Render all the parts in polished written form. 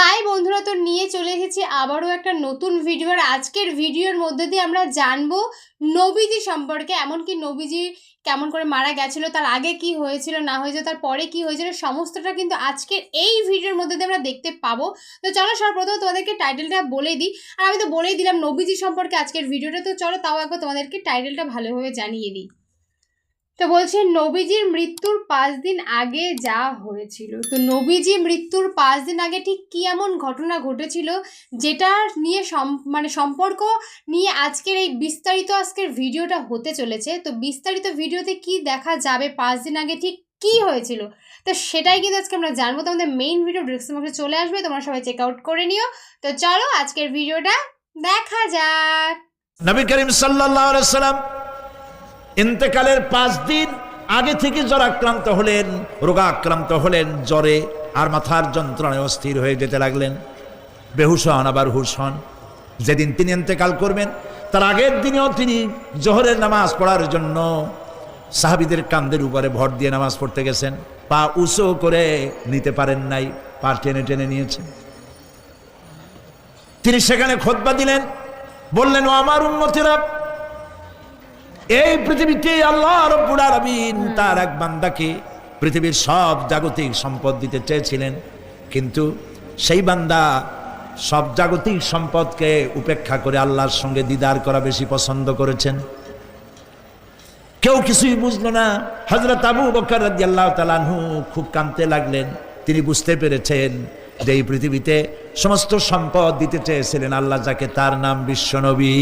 High বন্ধুরা, তো নিয়ে চলে এসেছি আবারও একটা নতুন ভিডিও। আর আজকের ভিডিওর মধ্যে দিয়ে আমরা জানবো নবীজি সম্পর্কে, এমনকি নবীজি কেমন করে মারা গেছিলো, তার আগে কি হয়েছিল না হয়েছিল, তার পরে কি হয়েছিল, সমস্তটা কিন্তু আজকের এই ভিডিওর মধ্যে দিয়ে আমরা দেখতে পাবো। তো চলো সর্বপ্রথম তোমাদেরকে টাইটেলটা বলে দিই। আর আমি তো বলেই দিলাম নবীজি সম্পর্কে আজকের ভিডিওটা, তো চলো তাও একবার তোমাদেরকে টাইটেলটা ভালোভাবে জানিয়ে দিই। তো বলছে নবীজির মৃত্যুর 5 দিন আগে যা হয়েছিল। তো নবীজি মৃত্যুর 5 দিন আগে ঠিক কী এমন ঘটনা ঘটেছিল যেটা নিয়ে সম্পর্ক নিয়ে আজকের এই বিস্তারিত আজকের ভিডিওটা হতে চলেছে। তো বিস্তারিত ভিডিওতে কি দেখা যাবে, 5 দিন আগে ঠিক কি হয়েছিল, তো সেটাই কিন্তু আজকে আমরা জানবো। তোমাদের মেইন ভিডিও ডিসক্রিপশন বক্সে চলে আসবে, তোমরা সবাই চেক আউট করে নিও। তো চলো আজকের ভিডিওটা দেখা যাক। নবী করিম সাল্লাল্লাহু আলাইহি ওয়াসাল্লাম ইন্তেকালের 5 দিন আগে থেকে জ্বরাক্রান্ত হলেন, রোগাক্রান্ত হলেন, জ্বরে আর মাথার যন্ত্রণায় অস্থির হয়ে যেতে লাগলেন, বেহুশ হন আবার হুশ হন। যেদিন তিনি ইন্তেকাল করবেন তার আগের দিনেও তিনি জোহরের নামাজ পড়ার জন্য সাহাবীদের কাঁধের উপরে ভর দিয়ে নামাজ পড়তে গেছেন, পা উঁচু করে নিতে পারেন নাই, পা টেনে টেনে নিয়েছেন। তিনি সেখানে খুতবা দিলেন, বললেন, ও আমার উম্মতেরা, এই পৃথিবীতে আল্লাহ রাব্বুল আলামিন তার এক বান্দাকে পৃথিবীর সব জাগতিক সম্পদ দিতে চেয়েছিলেন, কিন্তু সেই বান্দা সব জাগতিক সম্পদকে উপেক্ষা করে আল্লাহর সঙ্গে দিদার করা বেশি পছন্দ করেছেন। কেউ কিছুই বুঝলো না। হযরত আবু বকর রাদিয়াল্লাহু তাআলা আনহু খুব কাঁদতে লাগলেন। তিনি বুঝতে পেরেছেন যে এই পৃথিবীতে সমস্ত সম্পদ দিতে চেয়েছিলেন আল্লাহ যাকে, তার নাম বিশ্বনবী।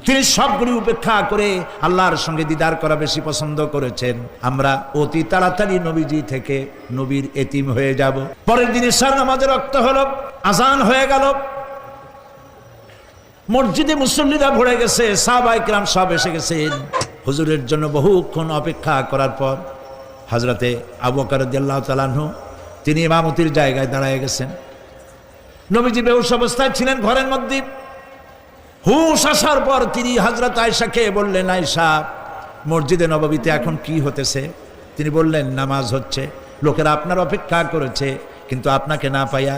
তিনি সবগুলি উপেক্ষা করে আল্লাহর সঙ্গে দিদার করা বেশি পছন্দ করেছেন। আমরা অতি তাড়াতাড়ি নবীজি থেকে নবীর এতিম হয়ে যাব। পরের দিন ইশার নামাজের রক্ত হলো, আজান হয়ে গেল, মসজিদে মুসল্লিরা ভরে গেছে, সাহাবায়ে কেরাম সব এসে গেছেন। হুজুরের জন্য বহুক্ষণ অপেক্ষা করার পর হযরতে আবু বকর রাদিয়াল্লাহু তাআলা আনহু তিনি ইমামতির জায়গায় দাঁড়ায় গেছেন। নবীজি বেহুশ অবস্থায় ছিলেন ঘরের মধ্যে। হুশ আসার পর তিনি হযরত আয়েশাকে বললেন, আয়েশা, মসজিদে নববীতে এখন কি হতেছে? তিনি বললেন, নামাজ হচ্ছে, লোকেরা আপনার অপেক্ষা করেছে, কিন্তু আপনাকে না পাইয়া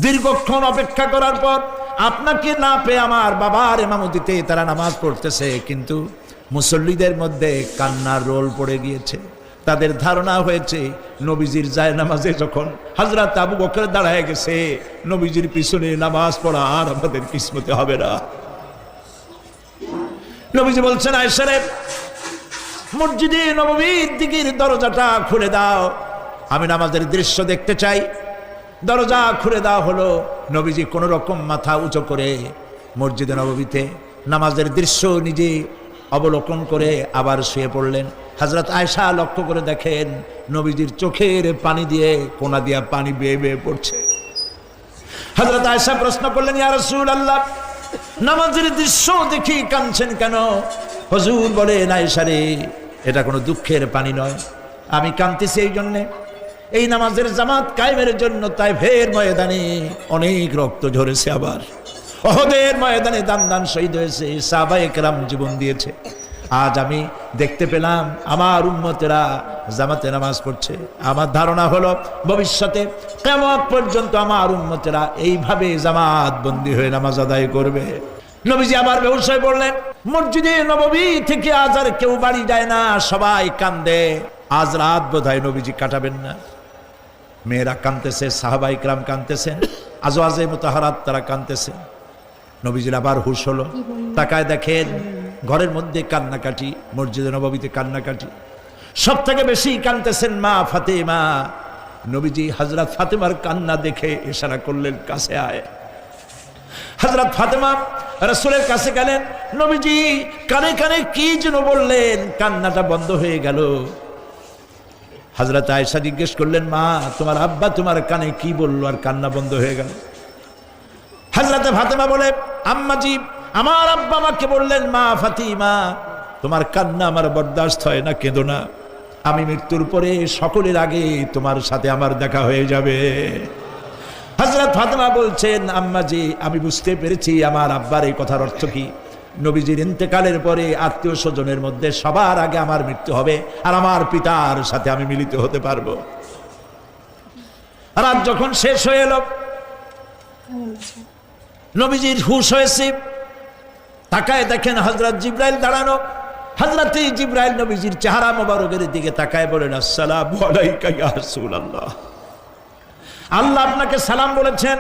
দীর্ঘক্ষণ অপেক্ষা করার পর আপনাকে না পেয়ে আমার বাবার ইমামতিতে তারা নামাজ পড়তেছে, কিন্তু মুসল্লিদের মধ্যে কান্নার রোল পড়ে গিয়েছে। তাদের ধারণা হয়েছে নবীজির জায়নামাজে যখন হযরত আবু বকর দাঁড়ায় গেছে, নবীজির পিছনে নামাজ পড়া আর আমাদের কিসমতে হবে না। নবীজি বলছেন, আয়েশা রে, মসজিদে নববীর দিকের দরজাটা খুলে দাও, আমি নামাজের দৃশ্য দেখতে চাই। দরজা খুলে দেওয়া হলো। নবীজি কোন রকম মাথা উঁচু করে মসজিদে নববীতে নামাজের দৃশ্য নিজে অবলোকন করে আবার শুয়ে পড়লেন। হযরত আয়েশা লক্ষ্য করে দেখেন নবীজির চোখের পানি দিয়ে কোনা দিয়া পানি বেয়ে বেয়ে পড়ছে। হযরত আয়েশা প্রশ্ন করলেন, ইয়া রাসূলুল্লাহ, নামাজের দৃশ্য দেখি কাঁদছেন কেন? হুজুর বলেন, আয়েশা রে, এটা কোনো দুঃখের পানি নয়, আমি কাঁদতেছি এই জন্যে, এই নামাজের জামাত কায়েমের জন্য তায়েফের ময়দানে অনেক রক্ত ঝরেছে, আবার উহুদের ময়দানে দান দান শহীদ হয়েছে, সাহাবায়ে কেরাম জীবন দিয়েছে। আজ আমি দেখতে পেলাম আমার উম্মতেরা জামাতে নামাজ পড়ছে। আমার ধারণা হলো ভবিষ্যতে কিয়ামত পর্যন্ত আমার উম্মতেরা এইভাবে জামাত বন্দী হয়ে নামাজ আদায় করবে। নবীজি আবার বেহুশ হয়ে পড়লেন। মসজিদে নববী থেকে আজ আর কেউ বাড়ি যায় না, সবাই কান্দে। আজ রাত বোধহয় নবীজি কাটাবেন না। মেয়েরা কাঁদতেছে, সাহাবায়ে কেরাম কাঁদতেছেন, আজওয়াজে মুতাহারাত তারা কাঁদতেছে। নবীজির আবার হুশ হলো, তাকায় দেখেন ঘরের মধ্যে কান্নাকাটি, মসজিদে নববীতে কান্নাকাটি। সব থেকে বেশি কাঁদতেছেন মা ফাতেমা। নবীজি হযরত ফাতেমার কান্না দেখে ইশারা করলেন, কাছে আয়। হযরত ফাতেমা রাসূলের কাছে গেলেন। নবীজি কানে কানে কি যেন বললেন, কান্নাটা বন্ধ হয়ে গেল। হযরত আয়েশা জিজ্ঞেস করলেন, মা, তোমার আব্বা তোমার কানে কি বললো আর কান্না বন্ধ হয়ে গেল? হযরত ফাতেমা বলে, আম্মাজি, আমার আব্বা আমাকে বললেন, মা ফাতিমা, তোমার কান্না আমার বরদাস্ত হয় না, কেঁদো না, আমি মৃত্যুর পরে সকলের আগে তোমার সাথে আমার দেখা হয়ে যাবে। হযরত ফাতেমা বলছেন, আম্মাজি, আমি বুঝতে পেরেছি আমার আব্বার এই কথার অর্থ কি। নবীজির ইন্তেকালের পরে আত্মীয় স্বজনের মধ্যে সবার আগে আমার মৃত্যু হবে, আর আমার পিতার সাথে আমি মিলিত হতে পারবো। রাত যখন শেষ হয়ে এলো, নবীজির হুঁশ হয়েছে, তাকায় দেখেন হযরত জিবরাইল দাঁড়ানো। হযরত জিবরাইল নবীজির চেহারা মোবারকের দিকে তাকায় বলেন, আসসালামু আলাইকা ইয়া রাসূলুল্লাহ। আল্লাহ আপনাকে সালাম বলেছেন,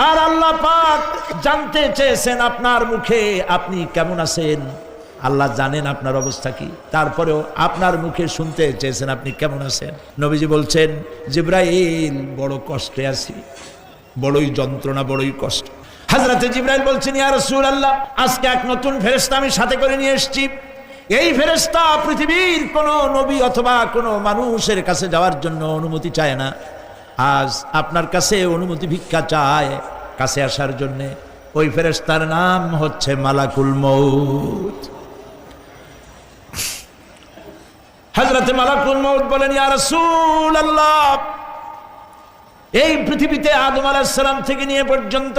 আর আল্লাহ পাক জানতে চেয়েছেন আপনার মুখে আপনি কেমন আছেন। আল্লাহ জানেন আপনার অবস্থা কি, তারপরেও আপনার মুখে শুনতে চেয়েছেন আপনি কেমন আছেন। নবীজি বলছেন, জিবরাইল বড় কষ্টে আছি, বড়ই যন্ত্রণা, বড়ই কষ্ট। হযরত জিবরাইল বলছেন, ইয়া রাসূলুল্লাহ, আজকে এক নতুন ফেরেশতা আমি সাথে করে নিয়ে এসেছি। এই ফেরেশতা পৃথিবীর কোনো নবী অথবা কোনো মানুষের কাছে যাওয়ার জন্য অনুমতি চায় না, আজ আপনার কাছে অনুমতি ভিক্ষা চায় কাছে আসার জন্য। ওই ফেরেশতার নাম হচ্ছে মালাকুল মউত। হযরত মালাকুল মউত বলেন, ইয়া রাসূলুল্লাহ, এই পৃথিবীতে আদম আলাইহিস সালাম থেকে নিয়ে পর্যন্ত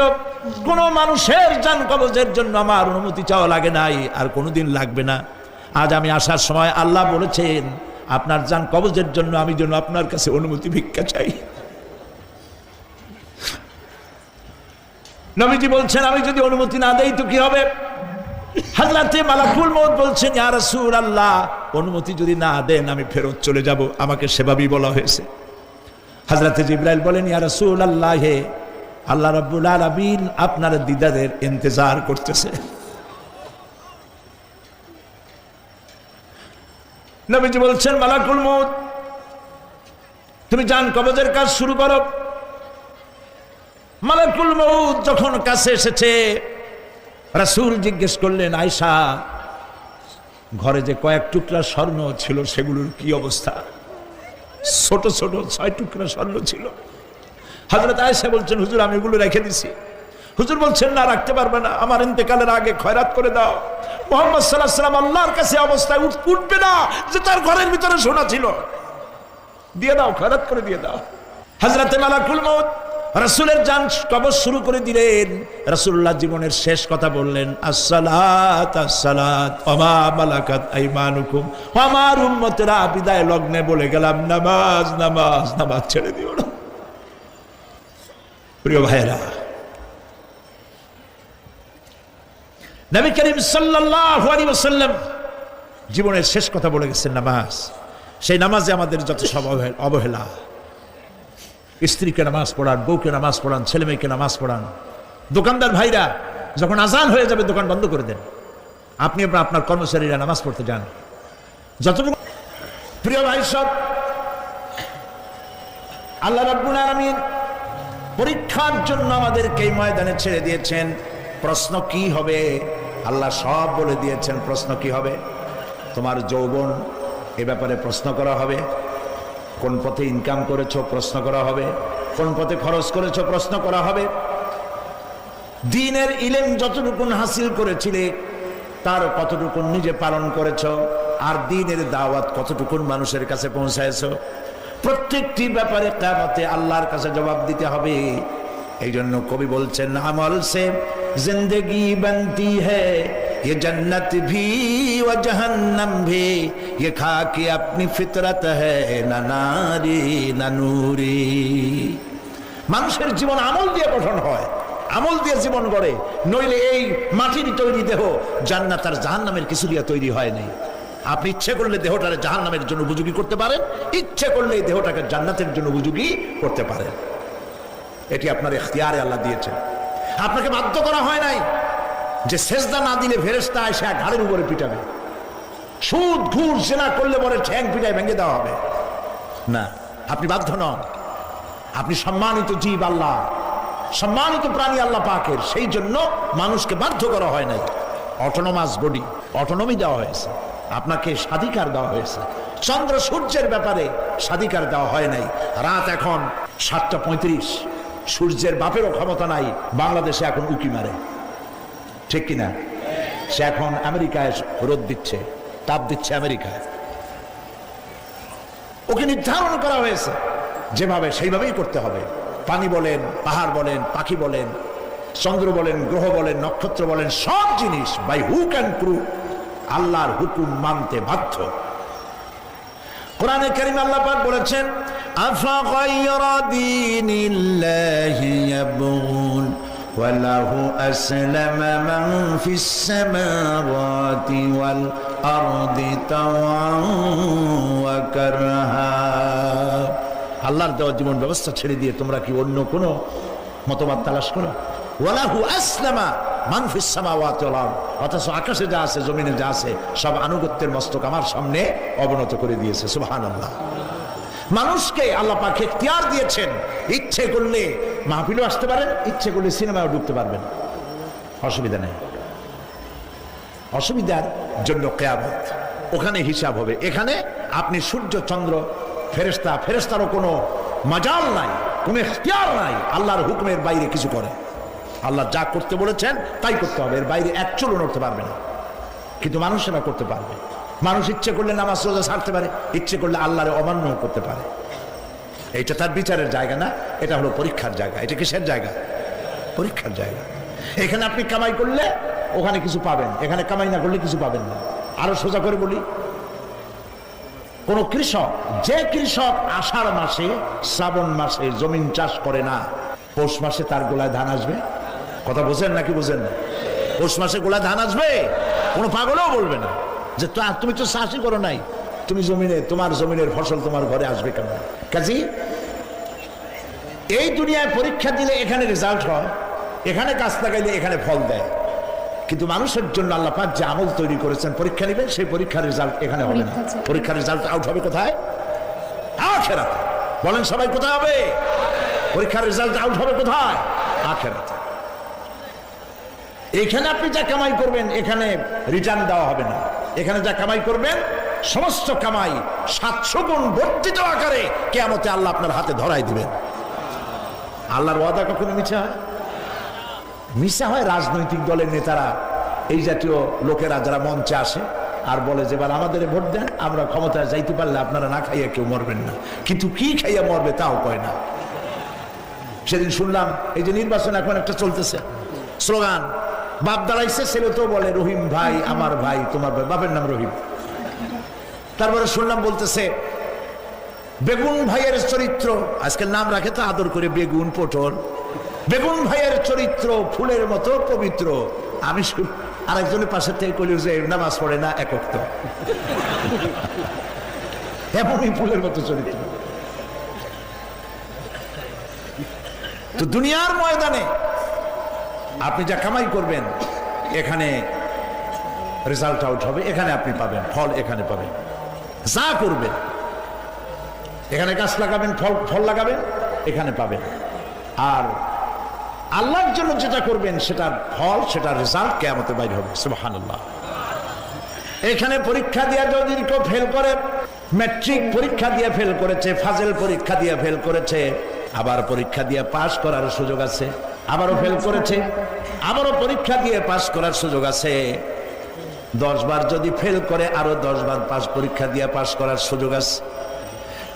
কোন মানুষের জান কবজের জন্য আমার অনুমতি চাওয়া লাগে নাই, আর কোনোদিন লাগবে না। আজ আমি আসার সময় আল্লাহ বলেছেন আপনার জান কবজের জন্য আমি যেন আপনার কাছে অনুমতি ভিক্ষা চাই। নবীজি বলছেন, আমি যদি অনুমতি না দেই তো কি হবে? হযরত মালাকুল মউত বলছেন, ইয়া রাসূলুল্লাহ, অনুমতি যদি না দেন আমি ফেরত চলে যাব, আমাকে সেভাবেই বলা হয়েছে। হযরত জিবরাইল বলেন, ইয়া রাসূলুল্লাহ, হে আল্লাহ রাব্বুল আলামিন আপনার দিদারের ইন্তজার করতেছে। নবীজি বলছেন, মালাকুল মউত, তুমি জান কবজের কাজ শুরু করো। মালাকুল মউত যখন কাছে এসেছে, রাসূল জিজ্ঞেস করলেন, আয়েশা, ঘরে যে কয়েক টুকরা স্বর্ণ ছিল সেগুলোর কি অবস্থা? ছোট ছোট 6 টুকরা স্বর্ণ ছিল। হযরত আয়েশা বলছেন, হুজুর আমি এগুলো রেখে দিছি। হুজুর বলছেন, না, রাখতে পারবে না, আমার ইন্তেকালের আগে খয়রাত করে দাও। মুহাম্মদ সাল্লাল্লাহু আলাইহি ওয়াসাল্লাম আল্লাহর কাছে অবস্থায় উঠবে না যে তার ঘরের ভিতরে সোনা ছিল, দিয়ে দাও, খয়রাত করে দিয়ে দাও। হযরত মালাকুল মউত রাসূলের জান কবজ শুরু করে দিলেন। রাসূলুল্লাহ জীবনের শেষ কথা বললেন, আসসালাত আসসালাত ওয়া মা মালাকাত আইমানুকুম। আমার উম্মতেরা, বিদায় লগ্নে বলে গেলাম, নামাজ নামাজ নামাজ ছেড়ে দিও না। প্রিয় ভাইরা, নবী করিম সাল্লাল্লাহু আলাইহি ওয়াসাল্লাম জীবনের শেষ কথা বলে গেছেন নামাজ। সেই নামাজে আমাদের যত সব অবহেলা, স্ত্রীকে নামাজ পড়ান, বউকে নামাজ পড়ান, ছেলে মেয়েকে নামাজ পড়ান। দোকানদার ভাইরা যখন আজান হয়ে যাবে দোকান বন্ধ করে দেন, আপনি আপনার কর্মচারীরা নামাজ পড়তে যান। যতটুকু প্রিয় ভাই সব, আল্লাহ রাব্বুল আলামিন পরীক্ষার জন্য আমাদেরকে এই ময়দানে ছেড়ে দিয়েছেন। প্রশ্ন কি হবে আল্লাহ সব বলে দিয়েছেন। প্রশ্ন কি হবে? তোমার যৌবন, এ ব্যাপারে প্রশ্ন করা হবে। কোন পথে ইনকাম করেছো প্রশ্ন করা হবে। কোন পথে খরচ করেছো প্রশ্ন করা হবে। দ্বীনের ইলম যতটুকুন হাসিল করেছিলে তার কতটুকুন নিজে পালন করেছো, আর দ্বীনের দাওয়াত কতটুকুন মানুষের কাছে পৌঁছায়ছো, প্রত্যেকটি ব্যাপারে কিয়ামতে আল্লাহর কাছে জবাব দিতে হবে। এই জন্য কবি বলছেন, আমল সে জিন্দগি बनती है ये जन्नत भी व जहन्नम भी ये खाकी अपनी फितरत है ना नारी ना नूरी। মানুষের জীবন আমল দিয়ে গঠন হয়, আমল দিয়ে জীবন গড়ে, নইলে এই মাটির তৈরি দেহ জান্নাত আর জাহান্নামের কিছু দিয়ে তৈরি হয় নাই। আপনি ইচ্ছে করলে দেহটাকে জাহান্নামের জন্য উপযোগী করতে পারেন, ইচ্ছে করলে এই দেহটাকে জান্নাতের জন্য উপযোগী করতে পারেন। এটি আপনার ইখতিয়ারে আল্লাহ দিয়েছেন, আপনাকে বাধ্য করা হয় নাই যে সেজদা না দিলে ফেরেশতা এসে ঘাড়ের উপরে পিটাবে, সুদ ঘুষ জেনা করলে পরে ঠ্যাং পিটায় ভেঙে দেওয়া হবে না। আপনি বাধ্য নন, আপনি সম্মানিত জীব, আল্লাহ সম্মানিত প্রাণী আল্লাহ পাকের, সেই জন্য মানুষকে বাধ্য করা হয় নাই। অটোনোমাস বডি, অটোনমি দেওয়া হয়েছে, আপনাকে স্বাধিকার দেওয়া হয়েছে। চন্দ্র সূর্যের ব্যাপারে স্বাধিকার দেওয়া হয় নাই। রাত এখন 7:35, সূর্যের বাপেরও ক্ষমতা নাই বাংলাদেশে এখন উকি মারে, ঠিক কিনা? সে এখন আমেরিকায় রোদ দিচ্ছে, তাপ দিচ্ছে আমেরিকায়। ওকে নির্ধারণ করা হয়েছে যেভাবে, সেইভাবেই করতে হবে। পানি বলেন, পাহাড় বলেন, পাখি বলেন, চন্দ্র বলেন, গ্রহ বলেন, নক্ষত্র বলেন, সব জিনিস বাই হুক অ্যান্ড ক্রুক আল্লাহর হুকুম মানতে বাধ্য। কোরআনে কারীমে আল্লাহ পাক বলেছেন, আফা গায়রা দীনিল্লাহি ইয়াবগুন ওয়ালাহু আসলামা মান ফিস সামাওয়াতি ওয়াল আরদি তাওআন ওয়া কারহা। আল্লাহর দেওয়া জীবন ব্যবস্থা ছেড়ে দিয়ে তোমরা কি অন্য কোনো মতবাদ তালাশ করো? ওয়ালাহু আসলামা মান ফিস সামাওয়াতি ওয়াল আরদ, অথচ আকাশে যা আছে জমিনে যা আছে সব আনুগত্যের মস্তক আমার সামনে অবনত করে দিয়েছে। সুবহানাল্লাহ। মানুষকে আল্লাহ পাক ইখতিয়ার দিয়েছেন, ইচ্ছে করলে মাহফিলও আসতে পারেন, ইচ্ছে করলে সিনেমাও ঢুকতে পারবেন, অসুবিধা নেই। অসুবিধার জন্য কিয়ামত, ওখানে হিসাব হবে। এখানে আপনি সূর্য চন্দ্র ফেরেশতারও কোনো মাজাল নাই, কোনো ইখতিয়ার নাই আল্লাহর হুকুমের বাইরে কিছু করে। আল্লাহ যা করতে বলেছেন তাই করতে হবে, এর বাইরে এক চুলও নড়তে পারবে না। কিন্তু মানুষেরা করতে পারবে। মানুষ ইচ্ছে করলে নামাজ রোজা ছাড়তে পারে, ইচ্ছে করলে আল্লাহর অমান্য করতে পারে। এইটা তার বিচারের জায়গা না, এটা হলো পরীক্ষার জায়গা। এটা কিসের জায়গা? পরীক্ষার জায়গা। এখানে আপনি কামাই করলে ওখানে কিছু পাবেন, এখানে কামাই না করলে কিছু পাবেন না। আরো সোজা করে বলি, কোন কৃষক, যে কৃষক আষাঢ় মাসে শ্রাবণ মাসে জমিন চাষ করে না, পৌষ মাসে তার গোলায় ধান আসবে? কথা বোঝেন নাকি বোঝেন না? পৌষ মাসে গোলায় ধান আসবে? কোনো পাগলও বলবে না যে তুমি তো চাষই করো নাই, তুমি জমিনে, তোমার জমিনের ফসল তোমার ঘরে আসবে কেন? কাজী এই দুনিয়ায় পরীক্ষা দিলে এখানে রেজাল্ট হয়, এখানে গাছ লাগাইলে এখানে ফল দেয়। কিন্তু মানুষের জন্য আল্লাহ পাক যে আমল তৈরি করেছেন, পরীক্ষা নেবেন, সেই পরীক্ষার রেজাল্ট এখানে হবে না। পরীক্ষার রেজাল্ট আউট হবে কোথায়? আখিরাতে। বলেন সবাই, কোথায় হবে? পরীক্ষার রেজাল্ট আউট হবে কোথায়? আখিরাতে। এখানে আপনি যা কামাই করবেন এখানে রিটার্ন দেওয়া হবে না। এখানে যা কামাই করবেন সমস্ত কামাই 700 গুণ বর্ধিত আকারে কিয়ামতে আল্লাহ আপনার হাতে ধরাই দিবেন। আল্লাহর ওয়াদা কখনো মিথ্যা হয়? মিথ্যা হয় রাজনৈতিক দলের নেতারা, এই জাতীয় লোকেরা যারা মঞ্চে আসে আর বলে যে এবার আমাদের ভোট দেন, আমরা ক্ষমতায় যাইতে পারলে আপনারা না খাইয়া কেউ মরবেন না। কিন্তু কি খাইয়া মরবে তাও কয় না। সেদিন শুনলাম এই যে নির্বাচন এখন একটা চলতেছে, স্লোগান বাপ দাঁড়াইছে, ছেলে তো বলে রহিম ভাই আমার ভাই, তোমার ভাই, বাপের নাম রহিম। তারপরে শুনলাম বলতেছে বেগুন ভাইয়ের চরিত্র, আজকাল নাম রাখে তো আদর করে বেগুন পটল, বেগুন ভাইয়ের চরিত্র ফুলের মতো পবিত্র। আমি আরেকজনের পাশে থেকে কইল যে নামাজ পড়ে না, একক তো এমনই ফুলের মতো চরিত্র। তো দুনিয়ার ময়দানে আপনি যা কামাই করবেন এখানে রেজাল্ট আউট হবে, এখানে আপনি পাবেন ফল, এখানে পাবেন। যা করবেন এখানে গাছ লাগাবেন, ফল লাগাবেন, এখানে পাবেন। আর আল্লাহর জন্য যেটা করবেন সেটার ফল, সেটার রেজাল্ট কিয়ামতে বাইরে হবে। সুবহানাল্লাহ। এখানে পরীক্ষা দিয়ে যদি কেউ ফেল করে, ম্যাট্রিক পরীক্ষা দিয়ে ফেল করেছে, ফাজেল পরীক্ষা দিয়ে ফেল করেছে, আবার পরীক্ষা দিয়ে পাশ করার সুযোগ আছে, আবারও ফেল করেছে, আবারও পরীক্ষা দিয়ে পাশ করার সুযোগ আছে। 10 বার যদি ফেল করে আরো 10 বার পরীক্ষা দিয়ে পাশ করার সুযোগ আছে।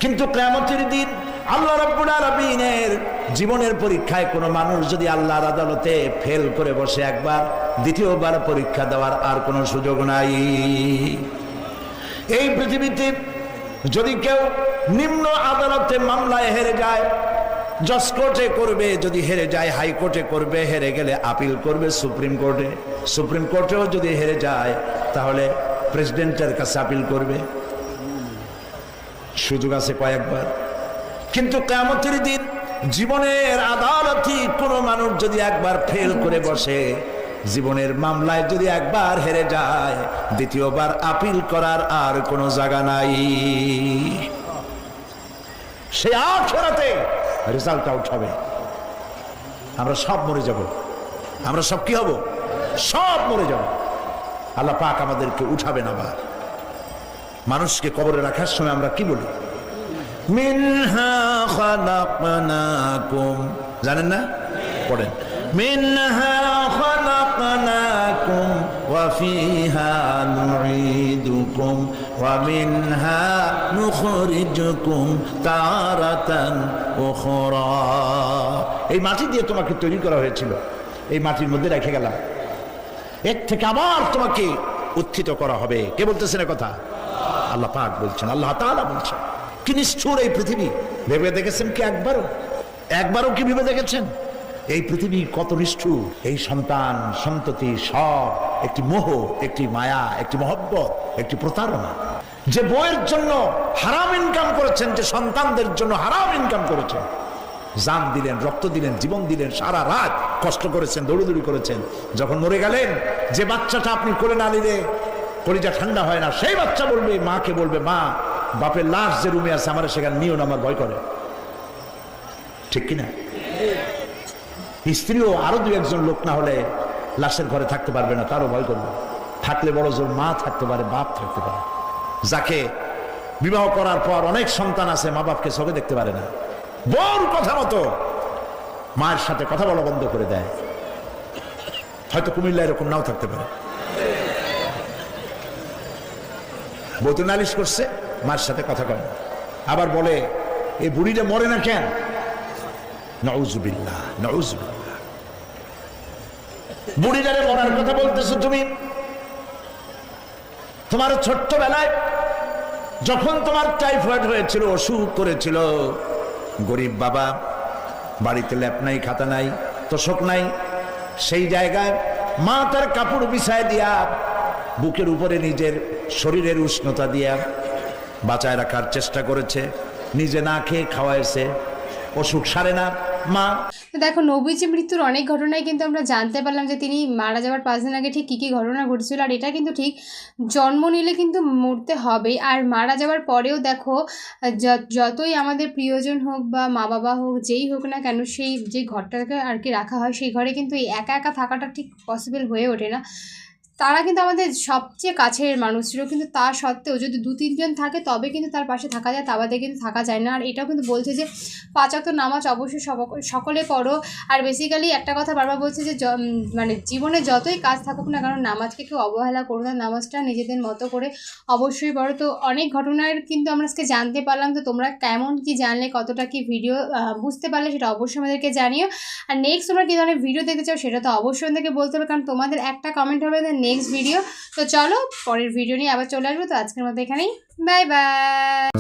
কিন্তু কিয়ামতের দিন আল্লাহ রাব্বুল আলামিনের জীবনের পরীক্ষায় কোনো মানুষ যদি আল্লাহর আদালতে ফেল করে বসে একবার, দ্বিতীয়বার পরীক্ষা দেওয়ার আর কোনো সুযোগ নাই। এই পৃথিবীতে যদি কেউ নিম্ন আদালতে মামলায় হেরে যায়, জজ কোর্টে করবে, যদি হেরে যায় হাইকোর্টে করবে, হেরে গেলে আপিল করবে সুপ্রিম কোর্টে, সুপ্রিম কোর্টেও যদি হেরে যায় তাহলে প্রেসিডেন্টের কাছে আপিল করবে। সুযোগ আছে কয়েকবার। কিন্তু কিয়ামতের দিন জীবনের আদালতে কোনো মানুষ যদি একবার ফেল করে বসে, জীবনের মামলায় যদি একবার হেরে যায়, দ্বিতীয়বার আপিল করার আর কোনো জায়গা নাই। সে আখিরাতে রেজাল্ট আউট হবে। আমরা সব মরে যাব, আমরা সব কি হব? সব মরে যাব। আল্লাহ পাক আমাদেরকে উঠাবেন আবার। মানুষকে কবরে রাখার সময় আমরা কি বলি? মিনহা খালাকনাকুম, জানেন না? পড়েন, মিনহা খালাকনাকুম ওয়া ফিহা নুঈদুকুম ওয়া মিনহা নুখরিজুকুম তারাতান উখরা। এই মাটি দিয়ে তোমাকে তৈরি করা হয়েছিল, এই মাটির মধ্যে রেখে গেলাম, এর থেকে আবার তোমাকে উত্থিত করা হবে। কে বলতেছেন কথা? আল্লাহ পাক বলছেন, আল্লাহ তাআলা বলছেন। কি নিষ্ঠুর এই পৃথিবী! ভেবে দেখেছেন কি একবারও? একবারও কি ভেবে দেখেছেন এই পৃথিবী কত নিষ্ঠুর, এই সন্তান সন্ততি সব একটি মোহ, একটি মায়া, একটি মহব্বত, একটি প্রতারণা। যে বইয়ের জন্য হারাম ইনকাম করেছেন, যে সন্তানদের জন্য হারাম ইনকাম করেছেন, জান দিলেন, রক্ত দিলেন, জীবন দিলেন, সারা রাত কষ্ট করেছেন, দৌড়দৌড়ি করেছেন, যখন মরে গেলেন যে বাচ্চাটা আপনি কোলে না নিলে কলিজা ঠান্ডা হয় না, সেই বাচ্চা বলবে, মাকে বলবে, মা বাপের লাশ যে রুমে আছে আমার সেখানে নিও না, আমার ভয় করে। ঠিক কিনা? স্ত্রীও আরো দু একজন লোক না হলে লাশের ঘরে থাকতে পারবে না, তারও ভয় করবে। থাকলে বড় জোর মা থাকতে পারে, বাপ থাকতে পারে। যাকে বিবাহ করার পর অনেক সন্তান আছে, মা বাপকে চোখে দেখতে পারে না, বউর কথা মতো মায়ের সাথে কথা বলা বন্ধ করে দেয়। হয়তো কুমিল্লা এরকম নাও থাকতে পারে, বউ তো নালিশ করছে, মার সাথে কথা কয় না। আবার বলে এই বুড়িটা মরে না কেন? নাউজুবিল্লাহ, নাউজুবিল্লাহ। বুড়িটারে মরার কথা বলতেছো তুমি? তোমার ছোট্টবেলায় যখন তোমার টাইফয়েড হয়েছিল, অসুখ করেছিল, গরিব বাবা, বাড়িতে ল্যাপ নাই, খাতা নাই, তোষক নাই, সেই জায়গায় মা তার কাপড় বিছায় দিয়া বুকের উপরে নিজের শরীরের উষ্ণতা দিয়া বাঁচায় রাখার চেষ্টা করেছে, নিজে না খেয়ে খাওয়াইছে, অসুখ সারে না মা। দেখো, নবীজি মৃত্যুর অনেক ঘটনায় কিন্তু আমরা জানতে পারলাম যে তিনি মারা যাওয়ার 5 দিন আগে ঠিক কী কী ঘটনা ঘটেছিল। আর এটা কিন্তু ঠিক, জন্ম নিলে কিন্তু মরতে হবে, আর মারা যাওয়ার পরেও দেখো যতই আমাদের প্রিয়জন হোক বা মা বাবা হোক, যেই হোক না কেন, সেই যে ঘরটাকে আর কি রাখা হয়, সেই ঘরে কিন্তু এই একা একা থাকাটা ঠিক পসিবল হয়ে ওঠে না। তারা কিন্তু আমাদের সবচেয়ে কাছের মানুষ ছিল, কিন্তু তা সত্ত্বেও যদি 2-3 জন থাকে তবে কিন্তু তার পাশে থাকা যায়, তা বাদে কিন্তু থাকা যায় না। আর এটাও কিন্তু বলছে যে 5 ওয়াক্ত নামাজ অবশ্যই সকলে পড়ো। আর বেসিক্যালি একটা কথা বারবার বলছে যে মানে জীবনে যতই কাজ থাকুক না কারণ নামাজকে কেউ অবহেলা করো না, নামাজটা নিজেদের মতো করে অবশ্যই পড়ো। তো অনেক ঘটনার কিন্তু আমরা আজকে জানতে পারলাম। তো তোমরা কেমন কি জানলে, কতটা কি ভিডিও বুঝতে পারলে, সেটা অবশ্যই আমাদেরকে জানিও। আর নেক্সট তোমরা কী ধরনের ভিডিও দেখতে চাও সেটা তো অবশ্যই আমাদেরকে বলতে হবে, কারণ তোমাদের একটা কমেন্ট হবে নেক্সট ভিডিও। তো চলো পরের ভিডিও নিয়ে আবার চলে আসবো। তো আজকের মতো এখানেই, বাই বাই।